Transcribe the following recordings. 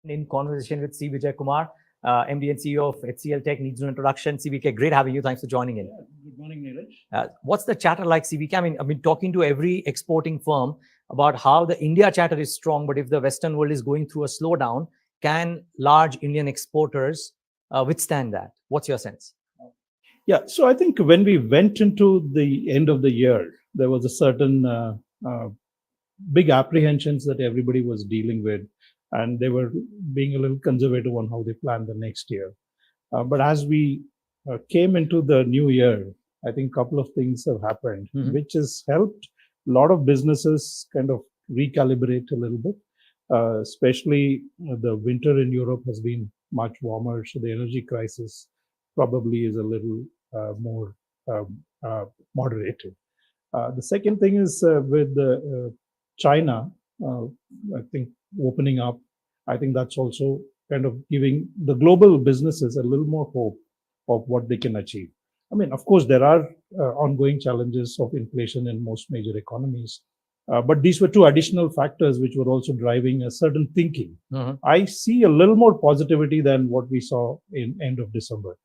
In conversation with C Vijayakumar, MD and CEO of HCL Tech. Needs no introduction. CVK, great having you. Thanks for joining in. Yeah, good morning, Neeraj. What's the chatter like, CVK? I've been talking to every exporting firm about how the India chatter is strong, but if the Western world is going through a slowdown, can large Indian exporters withstand that? What's your sense? Yeah, so I think when we went into the end of the year, there was a certain big apprehensions that everybody was dealing with, and they were being a little conservative on how they plan the next year. But as we came into the new year, I think a couple of things have happened, which has helped a lot of businesses kind of recalibrate a little bit. Especially the winter in Europe has been much warmer, so the energy crisis probably is a little more moderated. The second thing is with China, I think opening up, I think that's also kind of giving the global businesses a little more hope of what they can achieve. I mean, of course, there are ongoing challenges of inflation in most major economies, but these were two additional factors which were also driving a certain thinking. I see a little more positivity than what we saw in end of December.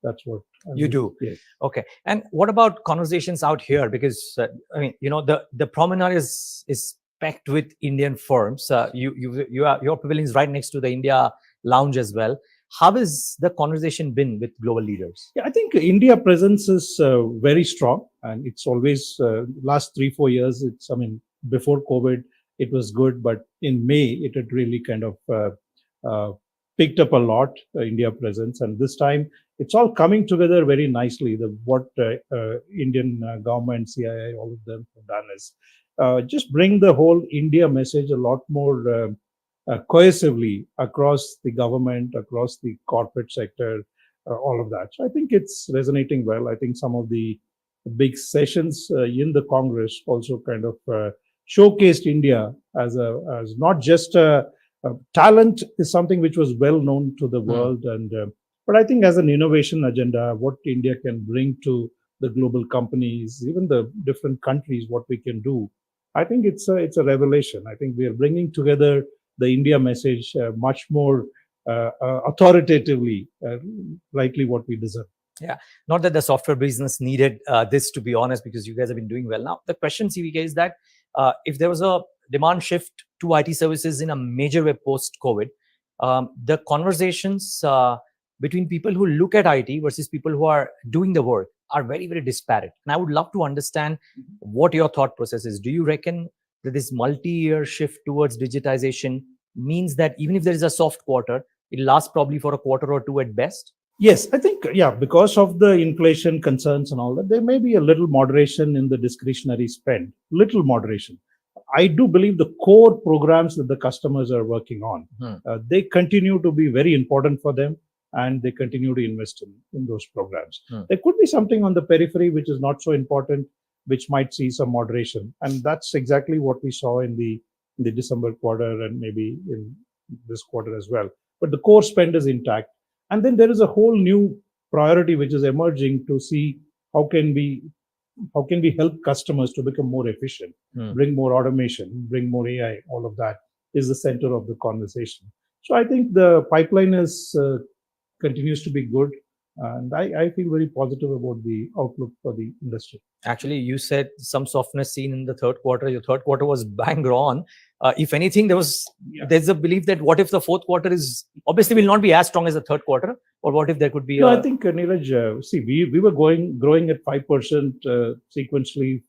That's what you do. Yes. Okay. And what about conversations out here? Because the promenade is packed with Indian firms. Your pavilion is right next to the India lounge as well. How has the conversation been with global leaders? Yeah, I think India presence is very strong, and it's always last 3-4 years. Before COVID, it was good, but in May it had really kind of picked up a lot, India presence, and this time it's all coming together very nicely. What Indian government, CII, all of them have done is just bring the whole India message a lot more cohesively across the government, across the corporate sector, all of that. So I think it's resonating well. I think some of the big sessions in the Congress also kind of showcased India as not just talent is something which was well known to the world, but I think as an innovation agenda, what India can bring to the global companies, even the different countries, what we can do, I think it's a revelation. I think we are bringing together the India message much more authoritatively, likely what we deserve. Yeah, not that the software business needed this, to be honest, because you guys have been doing well. Now, the question, CVK, is that if there was a demand shift to IT services in a major way post-COVID, the conversations between people who look at IT versus people who are doing the work are very, very disparate. And I would love to understand what your thought process is. Do you reckon that this multi-year shift towards digitization means that even if there is a soft quarter, it lasts probably for a quarter or two at best? Yes, I think, because of the inflation concerns and all that, there may be a little moderation in the discretionary spend, little moderation. I do believe the core programs that the customers are working on, they continue to be very important for them, and they continue to invest in those programs. There could be something on the periphery which is not so important, which might see some moderation. And that's exactly what we saw in the December quarter and maybe in this quarter as well. But the core spend is intact. And then there is a whole new priority which is emerging to see how can we help customers to become more efficient, bring more automation, bring more AI. All of that is the center of the conversation. So I think the pipeline continues to be good, and I feel very positive about the outlook for the industry. Actually, you said some softness seen in the third quarter. Your third quarter was bang on. If anything, there's a belief that what if the fourth quarter is obviously will not be as strong as the third quarter, or what if there could be? I think, Neeraj, see, we were growing at 5% sequentially,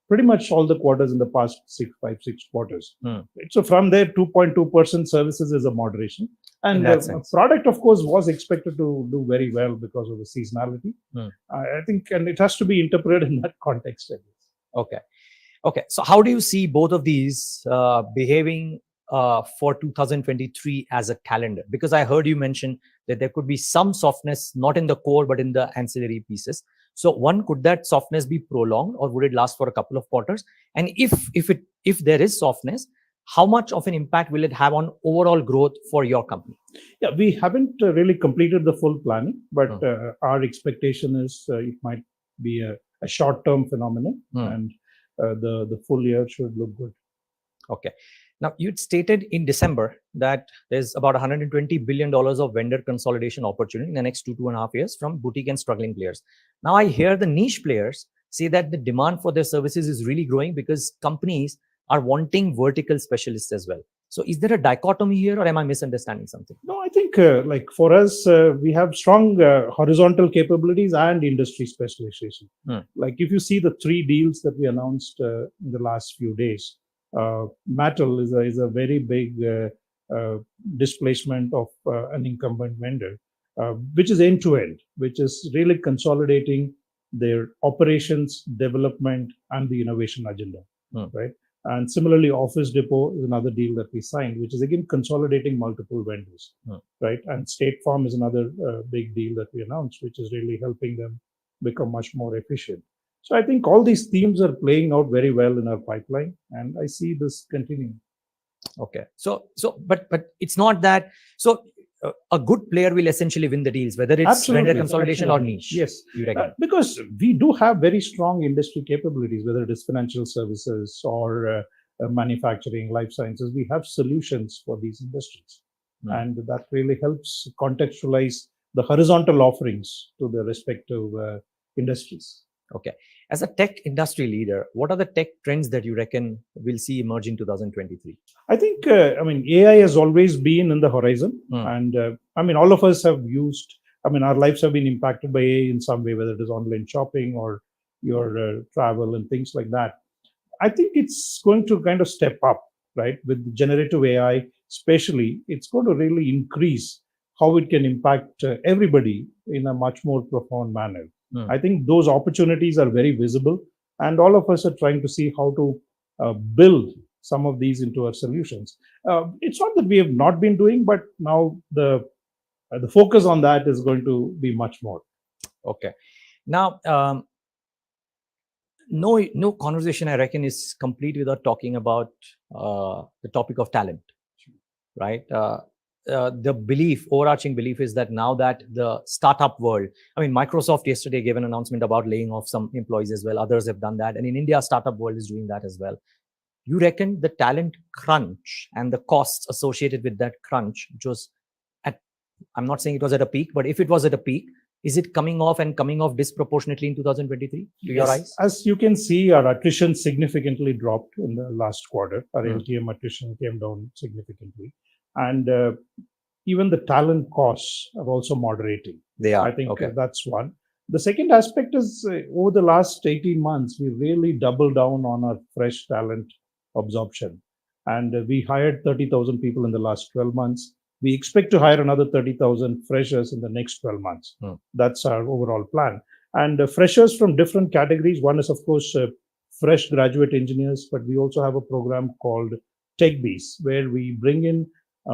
pretty much all the quarters in the past 6 quarters. So from there, 2.2% services is a moderation, and product, of course, was expected to do very well because of the seasonality. I think, and it has to be interpreted in that context, I guess. Okay. So how do you see both of these behaving for 2023 as a calendar? Because I heard you mention that there could be some softness, not in the core, but in the ancillary pieces. So could that softness be prolonged, or would it last for a couple of quarters? And if there is softness, how much of an impact will it have on overall growth for your company? Yeah, we haven't really completed the full planning, but our expectation is it might be a short-term phenomenon, and the full year should look good. Okay. Now, you'd stated in December that there's about $120 billion of vendor consolidation opportunity in the next 2.5 years from boutique and struggling players. Now, I hear the niche players say that the demand for their services is really growing because companies are wanting vertical specialists as well. So, is there a dichotomy here, or am I misunderstanding something? No, I think like for us, we have strong horizontal capabilities and industry specialization. Like if you see the 3 deals that we announced in the last few days, Mattel is a very big displacement of an incumbent vendor, which is end to end, which is really consolidating their operations, development, and the innovation agenda, right? And similarly, Office Depot is another deal that we signed, which is again consolidating multiple vendors, right? And State Farm is another big deal that we announced, which is really helping them become much more efficient. So I think all these themes are playing out very well in our pipeline, and I see this continuing. Okay. But it's not that. So a good player will essentially win the deals, whether it's Absolutely, vendor consolidation absolutely. or niche. Yes, you reckon? because we do have very strong industry capabilities, whether it is financial services or manufacturing, life sciences. We have solutions for these industries, and that really helps contextualize the horizontal offerings to the respective industries. Okay. As a tech industry leader, what are the tech trends that you reckon we'll see emerge in 2023? I think, AI has always been in the horizon. And all of us have used, our lives have been impacted by AI in some way, whether it is online shopping or your travel and things like that. I think it's going to kind of step up, right? With generative AI, especially, it's going to really increase how it can impact everybody in a much more profound manner. I think those opportunities are very visible, and all of us are trying to see how to build some of these into our solutions. It's not that we have not been doing, but now the focus on that is going to be much more. Okay. Now, no conversation, I reckon, is complete without talking about the topic of talent, right? The overarching belief is that now that the startup world, Microsoft yesterday gave an announcement about laying off some employees as well. Others have done that. And in India, startup world is doing that as well. You reckon the talent crunch and the costs associated with that crunch, which was I'm not saying it was at a peak, but if it was at a peak, is it coming off disproportionately in 2023 to your eyes? As you can see, our attrition significantly dropped in the last quarter. Our LTM attrition came down significantly. And even the talent costs are also moderating. They are. I think that's one. The second aspect is over the last 18 months, we really doubled down on our fresh talent absorption. And we hired 30,000 people in the last 12 months. We expect to hire another 30,000 freshers in the next 12 months. That's our overall plan. And freshers from different categories. One is, of course, fresh graduate engineers, but we also have a program called Tech Bees, where we bring in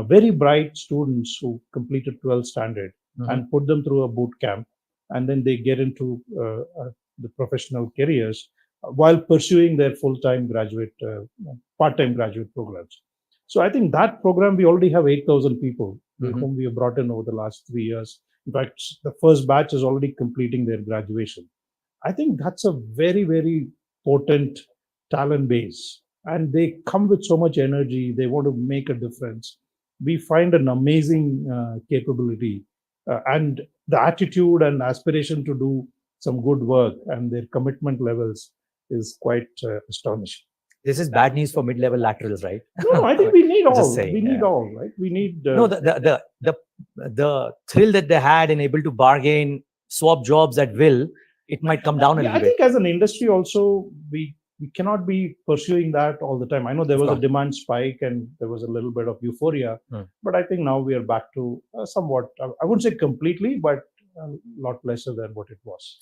very bright students who completed 12th standard and put them through a boot camp. And then they get into the professional careers while pursuing their full-time graduate, part-time graduate programs. So I think that program, we already have 8,000 people whom we have brought in over the last 3 years. In fact, the first batch is already completing their graduation. I think that's a very, very potent talent base. And they come with so much energy. They want to make a difference. We find an amazing capability and the attitude and aspiration to do some good work, and their commitment levels is quite astonishing. This is bad news for mid-level laterals, right? No, I think we need all. We need all, right? We need no, the thrill that they had in able to bargain, swap jobs at will. It might come down a little bit. I think as an industry also, we cannot be pursuing that all the time. I know there was a demand spike and there was a little bit of euphoria, but I think now we are back to somewhat, I wouldn't say completely, but a lot lesser than what it was.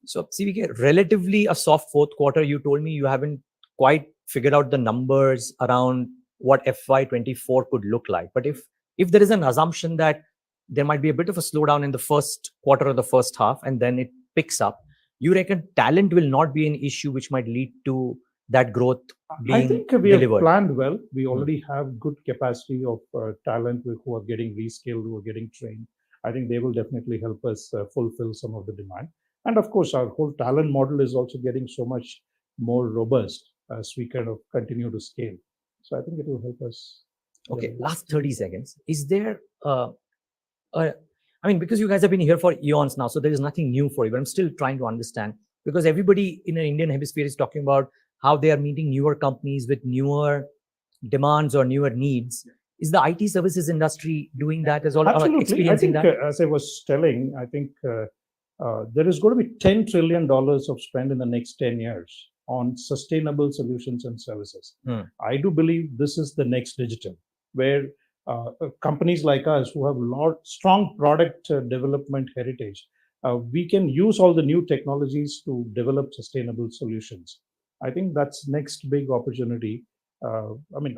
So CVK, relatively a soft fourth quarter. You told me you haven't quite figured out the numbers around what FY24 could look like. But if there is an assumption that there might be a bit of a slowdown in the first quarter or the first half, and then it picks up, you reckon talent will not be an issue which might lead to that growth being delivered? I think we have planned well. We already have good capacity of talent who are getting reskilled, who are getting trained. I think they will definitely help us fulfill some of the demand. And of course, our whole talent model is also getting so much more robust as we kind of continue to scale. So I think it will help us. Okay, last 30 seconds. Is there, because you guys have been here for eons now, so there is nothing new for you, but I'm still trying to understand, because everybody in the Indian hemisphere is talking about how they are meeting newer companies with newer demands or newer needs. Is the IT services industry doing that as well? Absolutely. I Experiencing think, that? as I was telling, I think there is going to be $10 trillion of spend in the next 10 years on sustainable solutions and services. I do believe this is the next digital, where companies like us who have strong product development heritage, we can use all the new technologies to develop sustainable solutions. I think that's next big opportunity.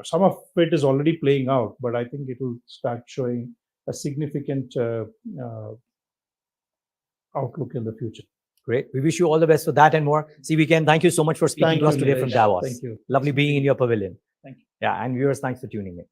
Some of it is already playing out, but I think it will start showing a significant outlook in the future. Great. We wish you all the best for that and more. C. Vijayakumar, thank you so much for speaking to us today from Davos. Thank you. Lovely being in your pavilion. Thank you. Yeah, and viewers, thanks for tuning in.